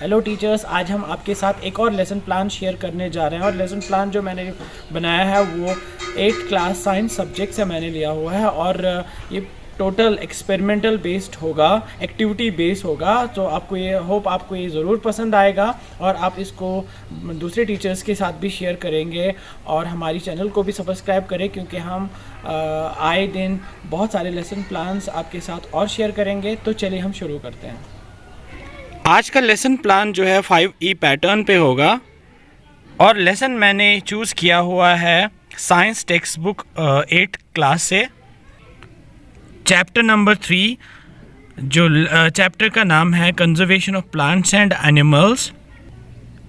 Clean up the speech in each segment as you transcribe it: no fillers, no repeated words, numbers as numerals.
Hello teachers, आज हम आपके साथ एक और लेसन प्लान शेयर करने जा रहे हैं और लेसन प्लान जो मैंने बनाया है वो 8th क्लास साइंस सब्जेक्ट से मैंने लिया हुआ है और ये टोटल एक्सपेरिमेंटल बेस्ड होगा, एक्टिविटी बेस्ड होगा। तो आपको ये ज़रूर पसंद आएगा और आप इसको दूसरे टीचर्स के साथ भी शेयर करेंगे और हमारी चैनल को भी सब्सक्राइब करें, क्योंकि हम आए दिन बहुत सारे लेसन प्लान्स आपके साथ और शेयर करेंगे। तो चलिए हम शुरू करते हैं। आज का लेसन प्लान जो है 5E पैटर्न पे होगा और लेसन मैंने चूज़ किया हुआ है science text book 8th class से, चैप्टर नंबर 3, जो चैप्टर का नाम है conservation of plants and animals,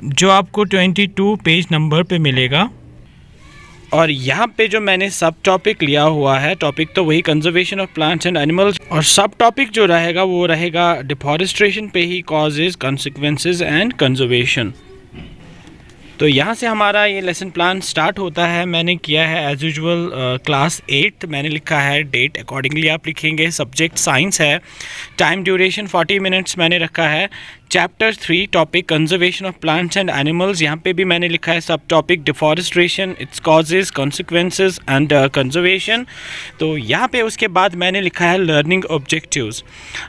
जो आपको 22 पेज नंबर पे मिलेगा। और यहाँ पे जो मैंने सब टॉपिक लिया हुआ है, टॉपिक तो वही conservation of plants and animals, और सब टॉपिक जो रहेगा वो रहेगा डिफॉरेस्ट्रेशन पे ही, कॉजेज़, कॉन्सिक्वेंसेस एंड कंजर्वेशन। तो यहाँ से हमारा ये लेसन प्लान स्टार्ट होता है। मैंने किया है एज यूजुअल क्लास 8, मैंने लिखा है डेट, अकॉर्डिंगली आप लिखेंगे। सब्जेक्ट साइंस है, टाइम ड्यूरेशन 40 मिनट्स मैंने रखा है। Chapter 3, topic conservation of plants and animals, यहाँ पे भी मैंने लिखा है सब topic deforestation, it's causes, consequences and conservation. तो यहाँ पे उसके बाद मैंने लिखा है लर्निंग ऑब्जेक्टिव्स।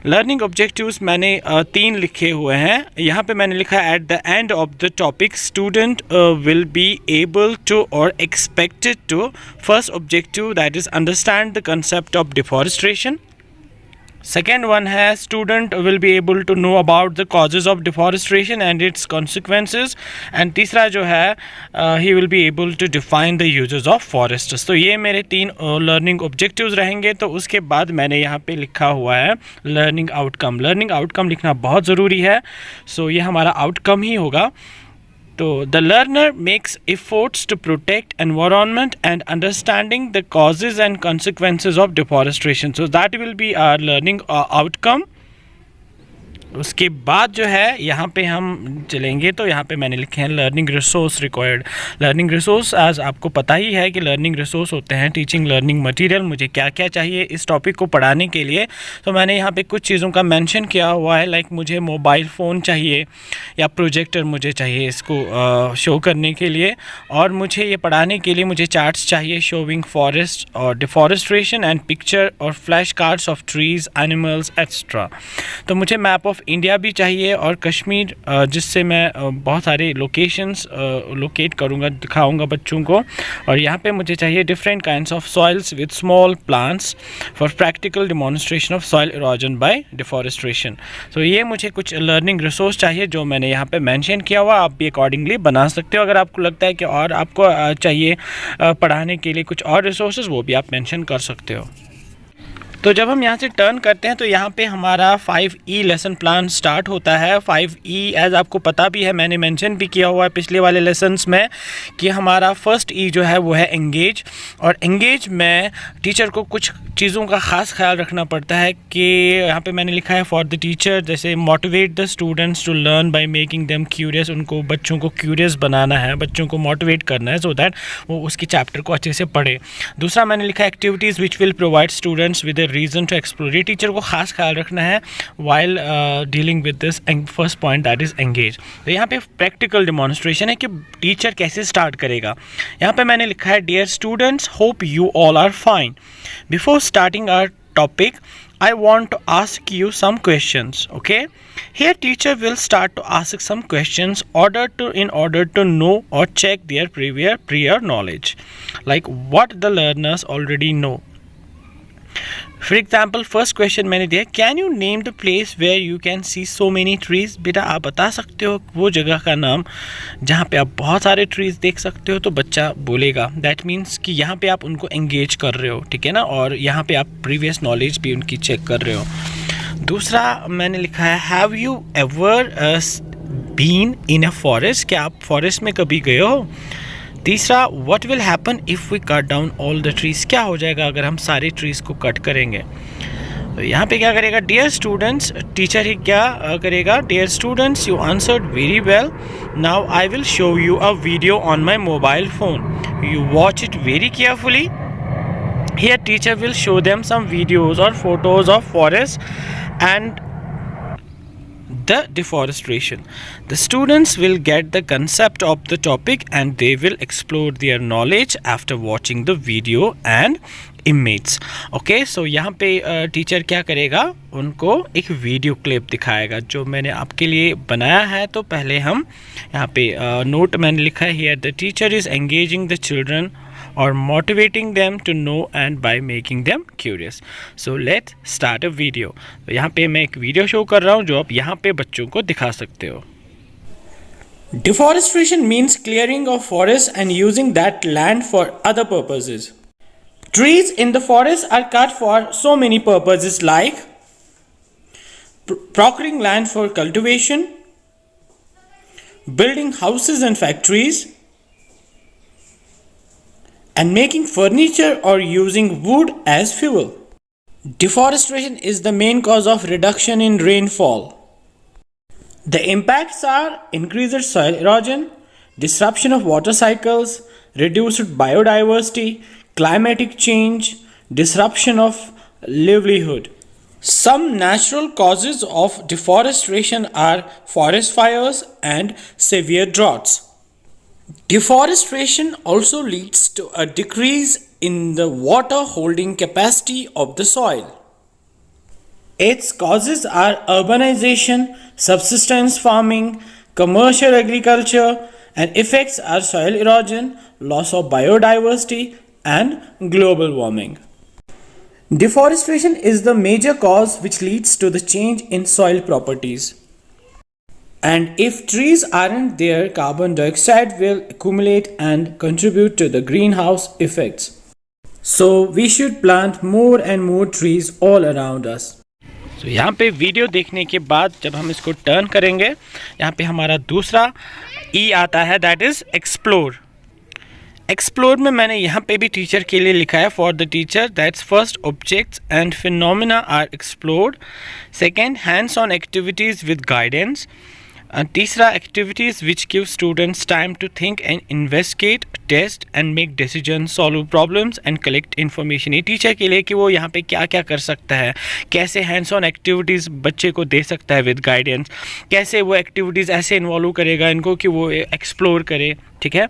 लर्निंग ऑब्जेक्टिव्स मैंने 3 लिखे हुए हैं। यहाँ पे मैंने लिखा है at the end of the topic student will be able to or expected to, first objective that is understand the concept of deforestation. Second one है student will be able to know about the causes of deforestation and its consequences. And तीसरा जो है he will be able to define the uses of forests. तो ये मेरे 3 learning objectives रहेंगे। तो उसके बाद मैंने यहाँ पे लिखा हुआ है learning outcome। learning outcome लिखना बहुत ज़रूरी है। सो ये हमारा outcome ही होगा। तो the learner makes efforts to protect environment and understanding the causes and consequences of deforestation. So that will be our learning outcome. उसके बाद जो है यहाँ पे हम चलेंगे, तो यहाँ पे मैंने लिखे हैं learning resource required. Learning resource, आज आपको पता ही है कि लर्निंग रिसोर्स होते हैं टीचिंग लर्निंग मटेरियल। मुझे क्या क्या चाहिए इस टॉपिक को पढ़ाने के लिए, तो मैंने यहाँ पे कुछ चीज़ों का मेंशन किया हुआ है। लाइक मुझे मोबाइल फ़ोन चाहिए या प्रोजेक्टर मुझे चाहिए इसको शो करने के लिए, और मुझे ये पढ़ाने के लिए मुझे चार्ट्स चाहिए शोविंग फॉरेस्ट और डिफॉरेस्ट्रेशन एंड पिक्चर और flash cards of trees, animals extra. तो मुझे मैप ऑफ इंडिया भी चाहिए और कश्मीर, जिससे मैं बहुत सारे लोकेशंस लोकेट करूँगा, दिखाऊँगा बच्चों को। और यहाँ पे मुझे चाहिए different kinds of soils with small plants for practical demonstration of soil erosion bye deforestation. तो ये मुझे कुछ लर्निंग रिसोर्स चाहिए जो मैंने यहाँ पे मेंशन किया हुआ। आप भी अकॉर्डिंगली बना सकते हो। अगर आपको लगता है कि और आपको चाहिए पढ़ाने के लिए कुछ और रिसोर्सेज, वो भी आप मेंशन कर सकते हो। तो जब हम यहाँ से टर्न करते हैं तो यहाँ पे हमारा 5E लेसन प्लान स्टार्ट होता है। 5E एज आपको पता भी है, मैंने मेंशन भी किया हुआ है पिछले वाले लेसन्स में, कि हमारा फर्स्ट E जो है वो है एंगेज। और एंगेज में टीचर को कुछ चीज़ों का ख़ास ख्याल रखना पड़ता है कि यहाँ पे मैंने लिखा है फॉर द टीचर, जैसे motivate the students to learn by making them curious. उनको, बच्चों को क्यूरियस बनाना है, बच्चों को मोटिवेट करना है सो दैट वो उसकी चैप्टर को अच्छे से पढ़े। दूसरा मैंने लिखा है activities which will provide students with reason to explore. ये टीचर को खास ख्याल रखना है while dealing with this first point that is engage. तो यहाँ पे प्रैक्टिकल डिमॉन्स्ट्रेशन है कि टीचर कैसे स्टार्ट करेगा। यहाँ पे मैंने लिखा है dear students, hope you all are fine. Before starting our topic, I want to ask you some questions. Okay, here teacher will start to ask some questions in order to know or check their prior knowledge, like what the learners already know. For example, first question मैंने दिया, can you name the place where you can see so many trees. बेटा आप बता सकते हो वो जगह का नाम जहाँ पे आप बहुत सारे ट्रीज़ देख सकते हो। तो बच्चा बोलेगा, दैट मीन्स कि यहाँ पे आप उनको एंगेज कर रहे हो, ठीक है ना, और यहाँ पे आप प्रीवियस नॉलेज भी उनकी चेक कर रहे हो। दूसरा मैंने लिखा है have you ever been in a forest, क्या आप फॉरेस्ट में कभी गए हो। तीसरा, what will happen if we cut down all the trees, क्या हो जाएगा अगर हम सारे ट्रीज़ को कट करेंगे। तो यहाँ पे क्या करेगा, डियर स्टूडेंट्स, टीचर ही क्या करेगा, dear students you answered very well, now I will show you a video on my mobile phone, you watch it very carefully. Here teacher will show them some videos or photos of forest and the deforestation. The students will get the concept of the topic and they will explore their knowledge after watching the video and image. Okay, so यहाँ पे teacher क्या करेगा, उनको एक video clip दिखाएगा जो मैंने आपके लिए बनाया है. तो पहले हम यहाँ पे नोट मैंने लिखा है here, the teacher is engaging the children और motivating them to know and by making them curious. So let's start a video. तो यहाँ पे मैं एक वीडियो शो कर रहा हूँ जो आप यहाँ पे बच्चों को दिखा सकते हो. Deforestation means clearing of forests and using that land for other purposes. Trees in the forest are cut for so many purposes like procuring land for cultivation, building houses and factories, and making furniture or using wood as fuel. Deforestation is the main cause of reduction in rainfall. The impacts are increased soil erosion, disruption of water cycles, reduced biodiversity, climatic change, disruption of livelihood. Some natural causes of deforestation are forest fires and severe droughts. Deforestation also leads to a decrease in the water holding capacity of the soil. Its causes are urbanization, subsistence farming, commercial agriculture, and effects are soil erosion, loss of biodiversity, and global warming. Deforestation is the major cause which leads to the change in soil properties. And if trees aren't there, carbon dioxide will accumulate and contribute to the greenhouse effects. So we should plant more and more trees all around us. So यहाँ पे video देखने के बाद जब हम इसको turn करेंगे, यहाँ पे हमारा दूसरा ई आता है, दैट इज़ एक्सप्लोर. एक्सप्लोर में मैंने यहाँ पे भी टीचर के लिए लिखा है, for the teacher that's first objects and phenomena are explored. Second, hands on activities with guidance. तीसरा, activities which give students time to think and investigate, test and make decision, solve problems and collect information. ये teacher के लिए कि वो यहाँ पे क्या क्या कर सकता है, कैसे हैंड्स ऑन एक्टिविटीज़ बच्चे को दे सकता है विद गाइडेंस, कैसे वो एक्टिविटीज़ ऐसे इन्वॉल्व करेगा इनको कि वो एक्सप्लोर करे. ठीक है,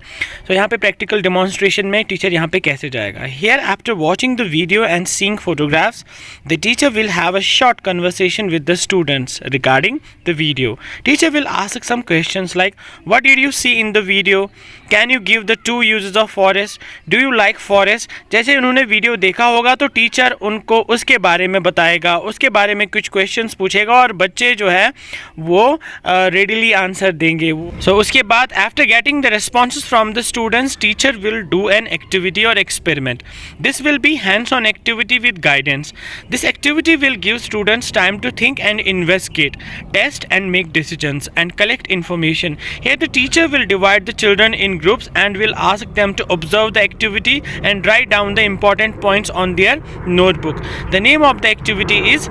तो यहाँ पे प्रैक्टिकल डेमोन्स्ट्रेशन में टीचर यहाँ पे कैसे जाएगा. Here after watching the video and seeing photographs, the teacher will have a short conversation with the students regarding the video. Teacher will ask some questions like, what did you see in the video, can you give the 2 uses of forest, do you like forest. जैसे उन्होंने video देखा होगा तो teacher उनको उसके बारे में बताएगा, उसके बारे में कुछ क्वेश्चंस पूछेगा और बच्चे जो है वो रेडिली आंसर देंगे. सो उसके बाद after getting the responses from the students, teacher will do an activity or experiment. This will be hands-on activity with guidance. This activity will give students time to think and investigate, test and make decisions and collect information. Here the teacher will divide the children in groups and will ask them to observe the activity and write down the important points on their notebook. The name of the activity is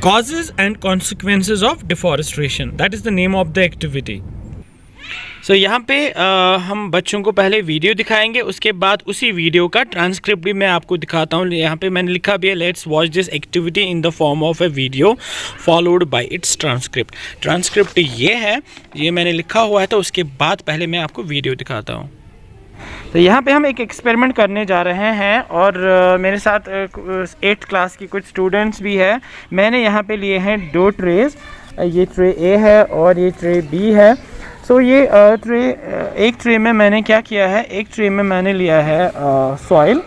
Causes and Consequences of Deforestation. That is the name of the activity. सो यहाँ पे हम बच्चों को पहले video दिखाएंगे, उसके बाद उसी वीडियो का ट्रांसक्रिप्ट भी मैं आपको दिखाता हूँ. यहाँ पे मैंने लिखा भी है, let's watch this activity in the form of A video followed by it's transcript. Transcript ये है, ये मैंने लिखा हुआ है, तो उसके बाद पहले मैं आपको वीडियो दिखाता हूँ. तो यहाँ पे हम एक एक्सपेरिमेंट करने जा रहे हैं और मेरे साथ 8th क्लास की कुछ स्टूडेंट्स भी है. मैंने यहाँ पे लिए हैं 2 ट्रेज, ये ट्रे ए है और ये ट्रे बी है. सो ये एक ट्रे में मैंने क्या किया है, एक ट्रे में मैंने लिया है सॉइल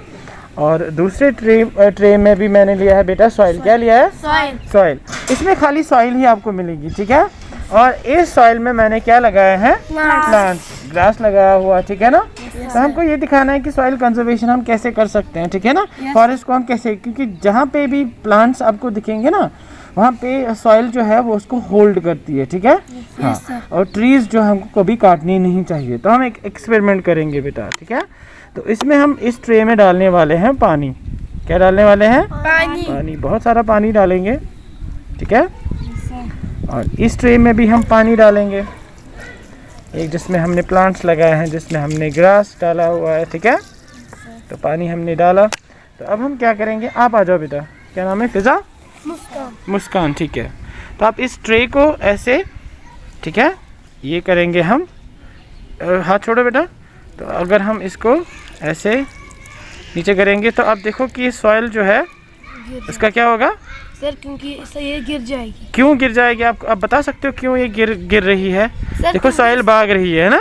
और दूसरे ट्रे में भी मैंने लिया है बेटा सॉइल. क्या लिया है? सॉइल. इसमें खाली सॉइल ही आपको मिलेगी, ठीक है. और इस सॉइल में मैंने क्या लगाया है? प्लांट्स, ग्रास लगाया हुआ, ठीक है ना. तो हमको ये दिखाना है कि सॉइल कंजर्वेशन हम कैसे कर सकते हैं, ठीक है ना. फॉरेस्ट को हम कैसे, क्योंकि जहाँ पे भी प्लांट्स आपको दिखेंगे ना वहाँ पे सॉइल जो है वो उसको होल्ड करती है, ठीक है. हाँ, और ट्रीज जो हमको कभी काटनी नहीं चाहिए. तो हम एक एक्सपेरिमेंट करेंगे बेटा, ठीक है. तो इसमें हम इस ट्रे में डालने वाले हैं पानी. क्या डालने वाले हैं? पानी. बहुत सारा पानी डालेंगे, ठीक है. और इस ट्रे में भी हम पानी डालेंगे, एक जिसमें हमने प्लांट्स लगाए हैं, जिसमें हमने ग्रास डाला हुआ है, ठीक है. तो पानी हमने डाला. तो अब हम क्या करेंगे, आप आ जाओ बेटा. क्या नाम है? फिजा. मुस्कान। मुस्कान, ठीक है। तो आप इस ट्रे को ऐसे, ठीक है, ये करेंगे हम, हाथ छोड़ो बेटा। तो अगर हम इसको ऐसे नीचे करेंगे तो आप देखो कि ये सॉइल जो है इसका क्या होगा सर, क्योंकि इससे ये गिर जाएगी। क्यों गिर जाएगी? आप बता सकते हो क्यों ये गिर रही है? सर, देखो सॉइल भाग रही है ना।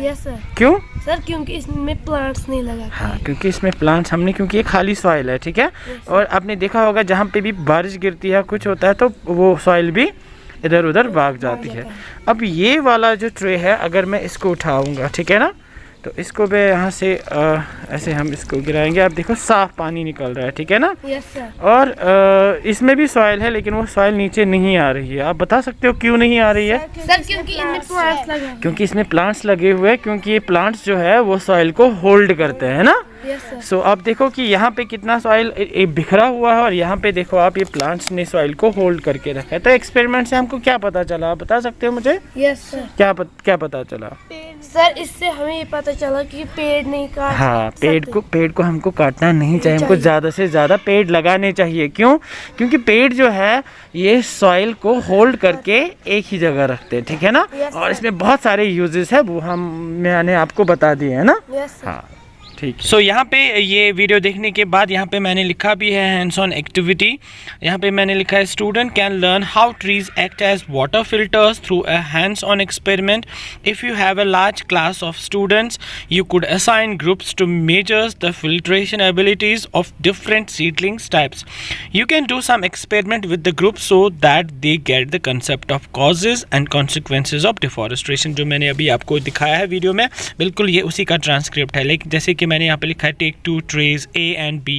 Yes sir. क्यों? सर, क्योंकि इसमें प्लांट्स नहीं लगा। हाँ, क्योंकि इसमें प्लांट्स हमने, क्योंकि ये खाली सॉइल है, ठीक है। और आपने देखा होगा जहाँ पे भी बारिश गिरती है कुछ होता है तो वो सॉइल भी इधर उधर भाग जाती है। अब ये वाला जो ट्रे है, अगर मैं इसको उठाऊंगा, ठीक है ना, तो इसको मैं यहाँ से ऐसे हम इसको गिराएंगे। आप देखो साफ पानी निकल रहा है, ठीक है ना। Yes sir. और इसमें भी सॉइल है लेकिन वो सॉइल नीचे नहीं आ रही है। आप बता सकते हो क्यों नहीं आ रही है? सर, क्योंकि इनमें प्लांट्स लगे हैं। क्योंकि इसमें प्लांट्स लगे हुए हैं, क्योंकि ये प्लांट्स जो है वो सॉइल को होल्ड करते हैं ना। Yes sir. सो आप देखो कि यहाँ पे कितना सॉइल बिखरा हुआ है और यहाँ पे देखो आप, ये प्लांट्स ने सॉइल को होल्ड करके रखा है। तो एक्सपेरिमेंट से हमको क्या पता चला, आप बता सकते हो मुझे? Yes sir. क्या पता चला? सर, इससे हमें ये पता चला कि पेड़ नहीं काट। हाँ, पेड़ को हमको काटना नहीं चाहिए, हमको ज़्यादा से ज़्यादा पेड़ लगाने चाहिए। क्यों? क्योंकि पेड़ जो है ये सॉइल को होल्ड करके एक ही जगह रखते हैं, ठीक है ना। और इसमें बहुत सारे यूजेस है, वो मैंने आपको बता दिए है ना। Yes sir. हाँ, ठीक। सो यहाँ पे ये वीडियो देखने के बाद यहाँ पे मैंने लिखा भी है हैंड्स ऑन एक्टिविटी। यहाँ पे मैंने लिखा है student can learn how trees act as water filters through a hands on experiment. If you have a large class of students you could assign groups to measure the filtration abilities of different seedlings types. You can do some experiment with the group so that they get the concept of causes and consequences of deforestation. जो मैंने अभी आपको दिखाया है video में, बिल्कुल ये उसी का ट्रांसक्रिप्ट है। लेकिन जैसे कि मैंने यहाँ पे लिखा है, take 2 trays A and B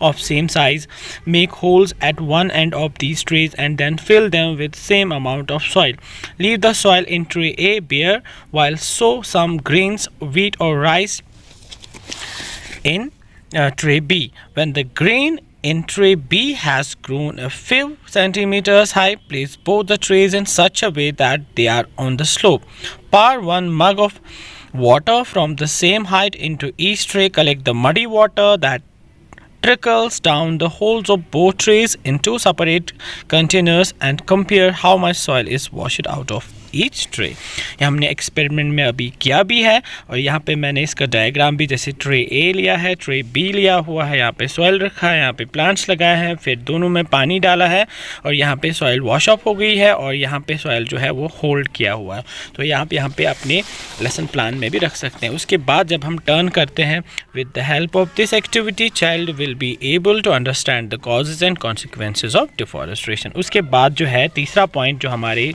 of same size, make holes at one end of these trays and then fill them with same amount of soil. Leave the soil in tray A bare while sow some grains, wheat or rice in tray B. When the grain in tray B has grown a few centimeters high, place both the trays in such a way that they are on the slope. Pour 1 mug of water from the same height into each tray. Collect the muddy water that trickles down the holes of both trays into separate containers and compare how much soil is washed out of each tray. ये हमने experiment में अभी किया भी है और यहाँ पे मैंने इसका डायग्राम भी, जैसे ट्रे ए लिया है, ट्रे बी लिया हुआ है, यहाँ पे सॉइल रखा है, यहाँ पे प्लांट्स लगाए हैं, फिर दोनों में पानी डाला है और यहाँ पे सॉइल वॉश ऑफ हो गई है और यहाँ पे सॉइल जो है वो होल्ड किया हुआ है। तो यहाँ पे अपने लेसन प्लान में भी रख सकते हैं। उसके बाद जब हम टर्न करते हैं, with the help of this activity child will be able to understand the causes and consequences of deforestation. उसके बाद जो है तीसरा पॉइंट जो हमारे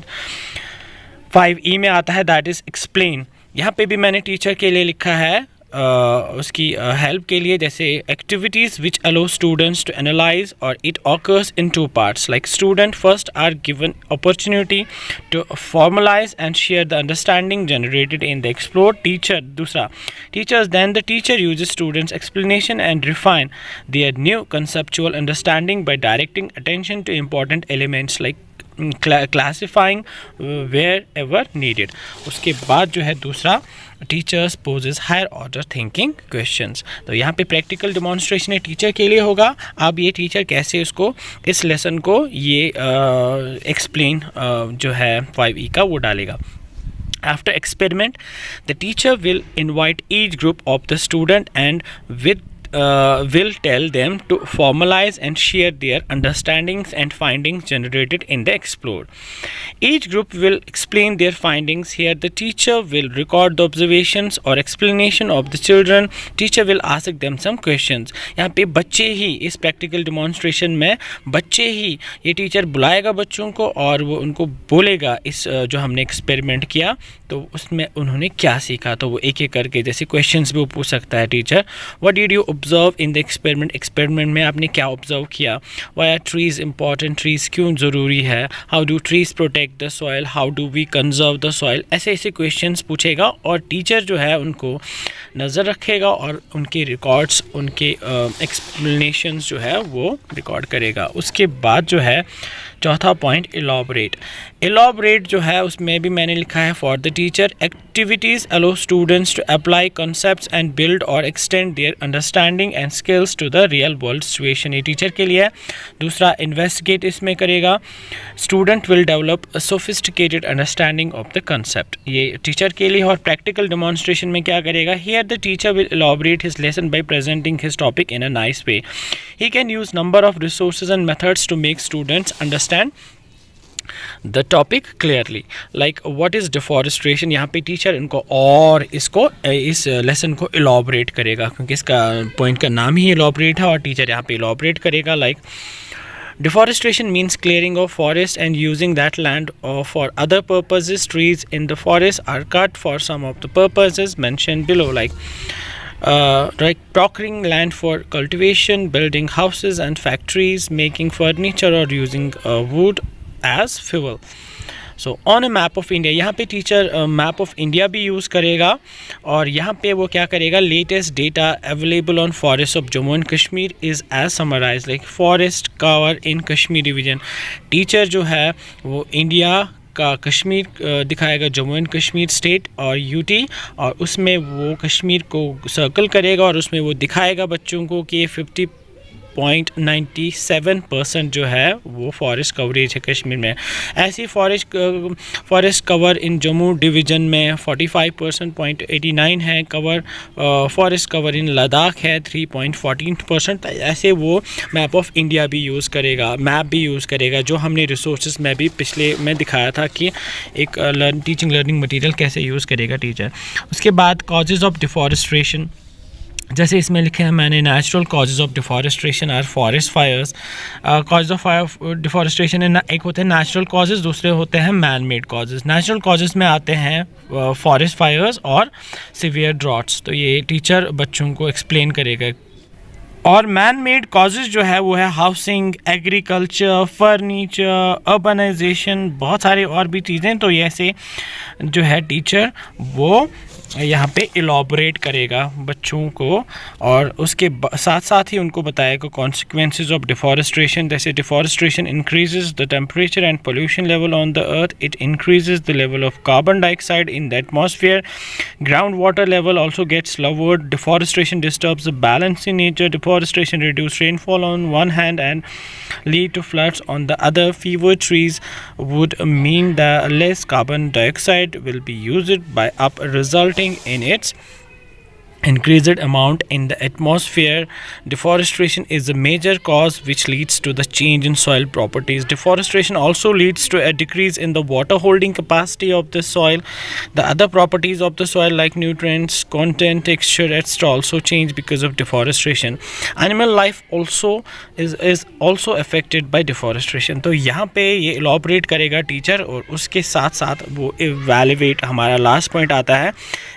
5E में आता है, दैट इज़ एक्सप्लेन। यहाँ पे भी मैंने टीचर के लिए लिखा है उसकी हेल्प के लिए, जैसे activities which allow students to analyse और it occurs in 2 parts. Like student first are given opportunity to formalise and share the understanding generated in the explore teacher. दूसरा, teachers then the teacher uses students explanation and refine their new conceptual understanding by directing attention to important elements like classifying wherever needed. उसके बाद जो है दूसरा, teachers poses higher order thinking questions. तो यहाँ पे practical demonstration teacher के लिए होगा। अब ये टीचर कैसे उसको, इस लेसन को ये एक्सप्लेन जो है 5E का वो डालेगा। After experiment, the teacher will invite each group of the student and will tell them to formalize and share their understandings and findings generated in the explore. Each group will explain their findings. Here the teacher will record the observations or explanation of the children. Teacher will ask them some questions. यहाँ पे बच्चे ही, इस practical demonstration में बच्चे ही, ये teacher बुलाएगा बच्चों को और वो उनको बोलेगा इस जो हमने एक्सपेरिमेंट किया तो उसमें उन्होंने क्या सीखा। तो वो एक एक करके जैसे क्वेश्चंस भी वो पूछ सकता है teacher. What did you observe in the experiment, experiment में आपने क्या ऑब्जर्व किया। Why are trees important, trees क्यों ज़रूरी है। How do trees protect the soil, how do we conserve the soil. ऐसे ऐसे क्वेश्चंस पूछेगा और टीचर जो है उनको नज़र रखेगा और उनके रिकॉर्ड्स, उनके एक्सप्लेनेशंस जो है वो रिकॉर्ड करेगा। उसके बाद जो है चौथा पॉइंट, इलॉबरेट। एलॉबरेट जो है उसमें भी मैंने लिखा है for the teacher, activities allow students to apply concepts and build और extend their understanding and skills to the real world situation, ये टीचर के लिए है। दूसरा इन्वेस्टिगेट इसमें करेगा, student will develop sophisticated understanding of the concept, ये teacher के लिए। और प्रैक्टिकल डेमोन्स्ट्रेशन में क्या करेगा, here the teacher will elaborate his lesson by presenting his topic in a nice way, he can use number of resources and methods to make students understand the topic clearly. Like what is deforestation, यहाँ पे teacher इनको और इसको इस lesson को elaborate करेगा, क्योंकि इसका पॉइंट का नाम ही एलॉबरेट है और टीचर यहाँ पे एलॉबरेट करेगा। Like deforestation means clearing of forest and using that land for other purposes. Trees in the forest are cut for some of the purposes mentioned below, like procuring land for cultivation, building houses and factories, making furniture or using wood as fuel. So on a map of India, यहाँ पे teacher map of India भी use करेगा और यहाँ पे वो क्या करेगा, latest data available on forest of Jammu and Kashmir is as summarise, like forest cover in Kashmir division. Teacher जो है वो इंडिया का कश्मीर दिखाएगा, जम्मू एंड कश्मीर स्टेट और यूटी, और उसमें वो कश्मीर को सर्कल करेगा और उसमें वो दिखाएगा बच्चों को कि 50.97% जो है वो फॉरेस्ट कवरेज है कश्मीर में। ऐसी फॉरेस्ट कवर इन जम्मू डिवीज़न में 45.89 है कवर, फॉरेस्ट कवर इन लद्दाख है 3.14%। ऐसे वो मैप ऑफ इंडिया भी यूज़ करेगा, मैप भी यूज़ करेगा, जो हमने रिसोर्सेज में भी पिछले में दिखाया था कि एक टीचिंग लर्निंग मटेरियल कैसे यूज़ करेगा टीचर। उसके बाद कॉजेज़ ऑफ डिफॉरेस्ट्रेशन, जैसे इसमें लिखे हैं मैंने, natural causes of deforestation are forest fires. Causes of fire deforestation एक होते हैं नेचुरल कॉजेज़, दूसरे होते हैं man made causes. Natural causes में आते हैं फॉरेस्ट फायर्स और सिवियर ड्रॉट्स, तो ये टीचर बच्चों को एक्सप्लेन करेगा। और मैन मेड कॉजेज़ जो है वो है हाउसिंग, एग्रीकल्चर, फर्नीचर, अर्बनाइजेशन, बहुत सारी और भी चीज़ें। तो ये ऐसे जो है टीचर वो यहाँ पे इलॉबरेट करेगा बच्चों को और उसके साथ साथ ही उनको बताएगा कॉन्सिक्वेंसेस ऑफ डिफॉरेस्ट्रेशन। जैसे deforestation increases the temperature and pollution level on the earth, it increases the level of carbon dioxide in the atmosphere, ground water level also gets lowered, deforestation disturbs the balance in nature, deforestation reduce rainfall on one hand and lead to floods on the other. Fewer trees would mean that less carbon dioxide will be used by up, resulting in its increased amount in the atmosphere. Deforestation is a major cause which leads to the change in soil properties. Deforestation also leads to a decrease in the water holding capacity of the soil. The other properties of the soil like nutrients, content, texture, etc. also change because of deforestation. Animal life also is also affected by deforestation. तो यहाँ पे ये elaborate करेगा teacher और उसके साथ साथ वो evaluate, हमारा लास्ट पॉइंट आता है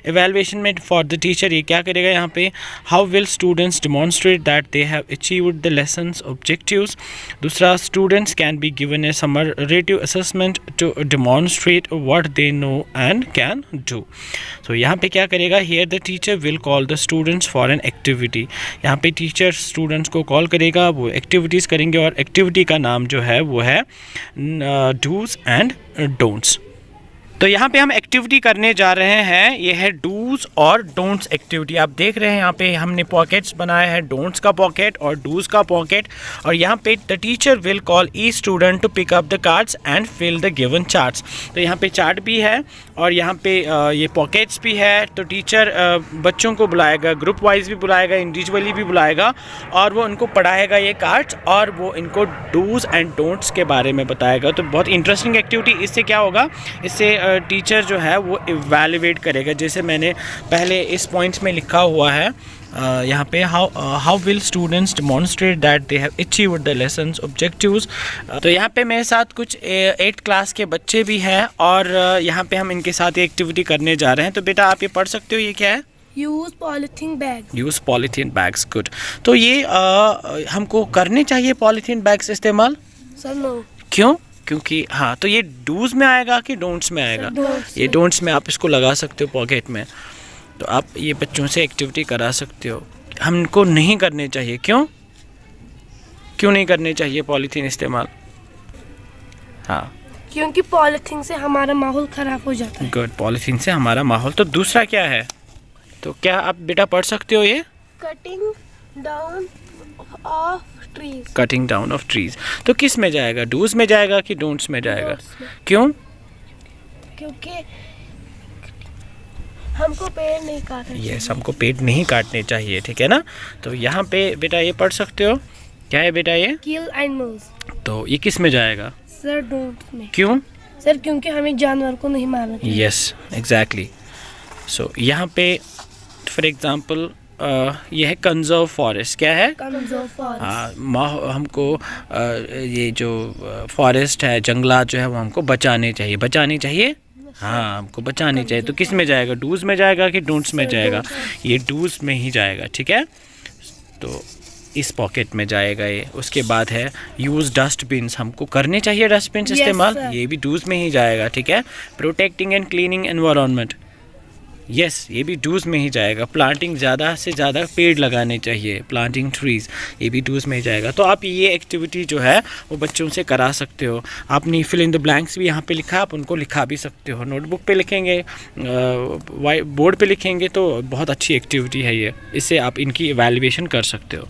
evaluation में for the teacher। ये क्या करेगा यहाँ पे, how will students demonstrate that they have achieved the lessons objectives. दूसरा, students can be given a summative assessment to demonstrate what they know and can do. तो यहाँ पे क्या करेगा, here the teacher will call the students for an activity. यहाँ पे teacher students को call करेगा, वो एक्टिविटीज़ करेंगे और एक्टिविटी का नाम जो है वो है डूज एंड डोंट्स। तो यहाँ पे हम एक्टिविटी करने जा रहे हैं, ये है डूज़ और डोंट्स एक्टिविटी। आप देख रहे हैं यहाँ पे हमने पॉकेट्स बनाए हैं, डोंट्स का पॉकेट और डूज़ का पॉकेट। और यहाँ पे the teacher will call each student to pick up the cards and fill the given charts. तो यहाँ पे चार्ट भी है और यहाँ पे ये पॉकेट्स भी है। तो टीचर बच्चों को बुलाएगा, ग्रुप वाइज भी बुलाएगा, इंडिविजुअली भी बुलाएगा और वो उनको पढ़ाएगा ये कार्ड्स और वो इनको डूज़ एंड डोंट्स के बारे में बताएगा। तो बहुत इंटरेस्टिंग एक्टिविटी। इससे क्या होगा, इससे टीचर जो है वो इवैल्यूएट करेगा, जैसे मैंने पहले इस पॉइंट्स में लिखा हुआ है यहाँ पे, how will students demonstrate that they have achieved the lessons objectives. तो यहाँ पे मेरे साथ कुछ 8th क्लास के बच्चे भी हैं और यहाँ पे हम इनके साथ एक्टिविटी करने जा रहे हैं। तो बेटा आप ये पढ़ सकते हो, ये क्या है? Use polythene bag. Use polythene bags, good. तो ये हमको करने चाहिए पॉलीथीन बैग्स इस्तेमाल? Sir no. क्यों? क्योंकि हाँ, तो ये डूज़ में आएगा कि डोंट्स में आएगा? ये डोंट्स में। आप इसको लगा सकते हो पॉकेट में, तो आप ये बच्चों से एक्टिविटी करा सकते हो। हमको नहीं करने चाहिए, क्यों क्यों नहीं करने चाहिए पॉलीथीन इस्तेमाल? हाँ, क्योंकि पॉलीथीन से हमारा माहौल ख़राब हो जाता है। गुड, पॉलीथीन से हमारा माहौल। तो दूसरा क्या है? तो क्या आप बेटा पढ़ सकते हो ये? Cutting down of trees. Cutting down of trees. तो किस में जाएगा? डूज में जाएगा कि डोंट्स में जाएगा? Don'ts में। क्यों? क्योंकि हमको पेड़ नहीं काटना यस, हमको पेड़ नहीं काटने चाहिए, ठीक है ना। तो यहाँ पे बेटा ये पढ़ सकते हो, क्या है बेटा ये? किल एनिमल्स। तो ये किस में जाएगा? सर डोंट में। क्यों? सर क्योंकि हमें जानवर को नहीं मारना चाहिए। Yes, exactly. सो यहाँ पे फॉर एग्जांपल ये है कंजर्व फॉरेस्ट। क्या है? Conserve forest. हाँ, हमको ये जो फॉरेस्ट है, जंगलात जो है वो हमको बचाने चाहिए। बचानी चाहिए, हाँ हमको बचानी चाहिए। तो किस में जाएगा? डूज में जाएगा कि डोंट्स में जाएगा? ये डूज में ही जाएगा, ठीक है। तो इस पॉकेट में जाएगा ये। उसके बाद है यूज़ डस्टबिन्स। हमको करने चाहिए डस्टबिन्स इस्तेमाल, sir. ये भी डूज में ही जाएगा, ठीक है। Protecting and cleaning environment, yes ये भी डूज में ही जाएगा। प्लांटिंग, ज़्यादा से ज़्यादा पेड़ लगाने चाहिए, प्लांटिंग ट्रीज, ये भी डूज में ही जाएगा। तो आप ये एक्टिविटी जो है वो बच्चों से करा सकते हो। आपने फिल इन द ब्लैंक्स भी यहाँ पे लिखा, आप उनको लिखा भी सकते हो। नोटबुक पे लिखेंगे, वाइट बोर्ड पे लिखेंगे, तो बहुत अच्छी एक्टिविटी है ये। इससे आप इनकी इवैल्यूएशन कर सकते हो।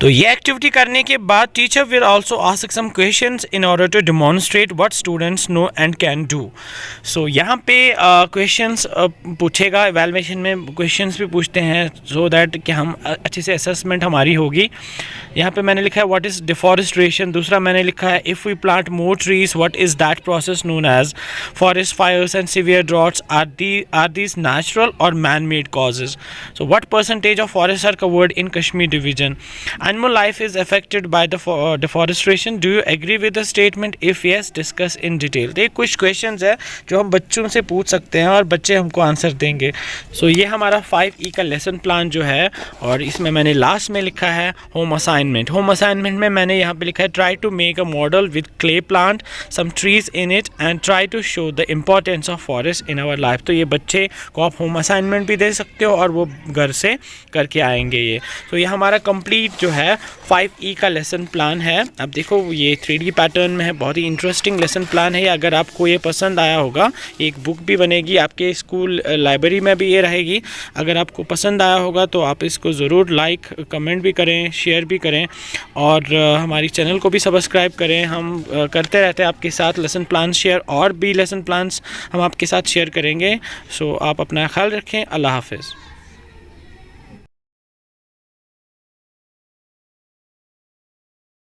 तो ये एक्टिविटी करने के बाद teacher will also ask some questions in order to demonstrate what students know and can do. So यहाँ पे क्वेश्चंस पूछेगा, इवैल्यूएशन में क्वेश्चंस भी पूछते हैं, सो दैट कि हम अच्छे से असेसमेंट हमारी होगी। यहाँ पे मैंने लिखा है व्हाट इज़ डिफॉरेस्ट्रेशन। दूसरा मैंने लिखा है if we plant more trees what is that process known as forest fires and severe droughts are these natural और man made causes. So what percentage of forest are covered in Kashmir division. Animal life is affected by the deforestation. Do you agree with the statement? If yes, discuss in detail. ये कुछ questions है जो हम बच्चों से पूछ सकते हैं और बच्चे हमको आंसर देंगे। सो ये हमारा 5E का लेसन प्लान जो है, और इसमें मैंने लास्ट में लिखा है होम असाइनमेंट। होम असाइनमेंट में मैंने यहाँ पे लिखा है try to make a model with clay plant, some trees in it and try to show the importance of forest in our life. तो ये बच्चे को आप होम असाइनमेंट भी दे सकते हो और वो घर से करके आएंगे ये। तो ये हमारा कंप्लीट जो है 5E का लेसन प्लान है। अब देखो ये 3D पैटर्न में है, बहुत ही इंटरेस्टिंग लेसन प्लान है। अगर आपको ये पसंद आया होगा, एक बुक भी बनेगी आपके स्कूल लाइब्रेरी में भी ये रहेगी। अगर आपको पसंद आया होगा तो आप इसको ज़रूर लाइक कमेंट भी करें, शेयर भी करें, और हमारी चैनल को भी सब्सक्राइब करें। हम करते रहते हैं आपके साथ लेसन प्लान शेयर, और भी लेसन प्लान्स हम आपके साथ शेयर करेंगे। सो आप अपना ख्याल रखें। अल्लाह हाफिज़।